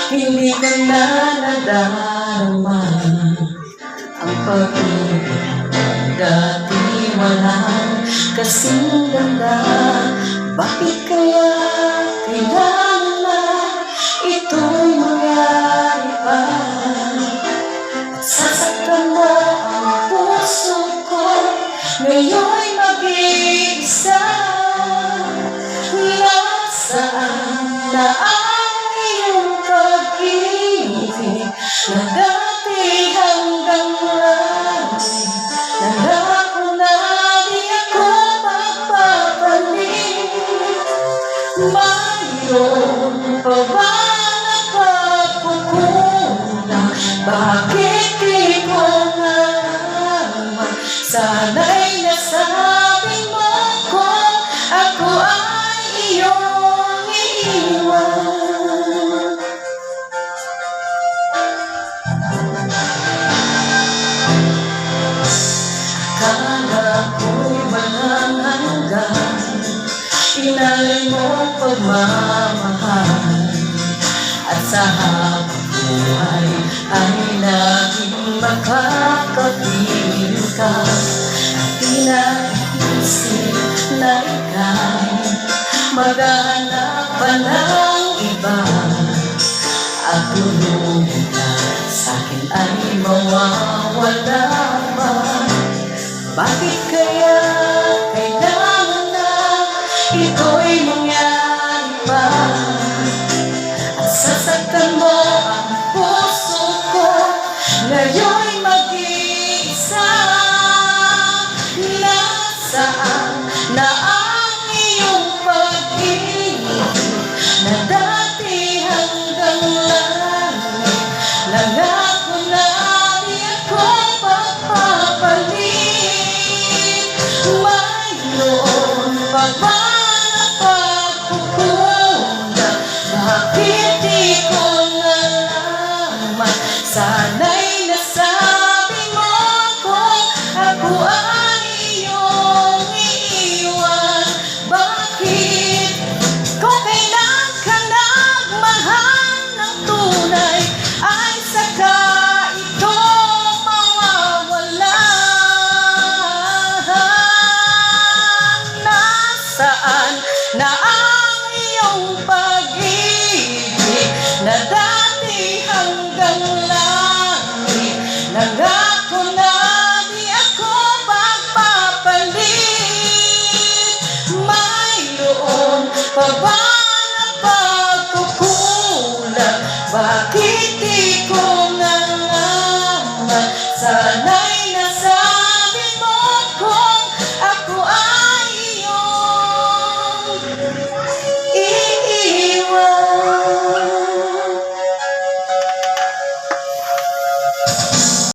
Hindi ko na nadarama ang pag-ibig. Dati walang kasing ganda. Bakit kaya kailangan na ito'y mangyari pa? At sasaktan mo ang puso ko ngayon'y mag-iisa. Nasaan na ang iyong pag-ibig na dati hanggang langit? Nangako na di ako magpapalit. Mayroon pa ba na pagkukulang? Bakit di ko nalaman? Sana'y nasabi mo ko ako ay iyong iiwan. Akala ko'y walang hanggan, inalay mo pagmamahal, at sa habang buhay ay naging makakapiling ka. At pinaisip na ika'y maghanap pa ng iba, at tulungan na sa'kin ay mawawala ba? Bakit kaya kailangan na ito'y mangyari pa? At sasaktan mo ang puso ko ngayon'y mag-iisa. Nasaan na ang iyong pag-ibig na dati hanggang langit? Nangako na di ako magpapalit. Mayroon pa ba na pagkukulang? Bakit di ko nalaman? Sana'y nasabi mo ko ako ay iyong iiwan. Bakit kung kailan ka nagmahal ng tunay ay saka ito mawawala? Nasaan na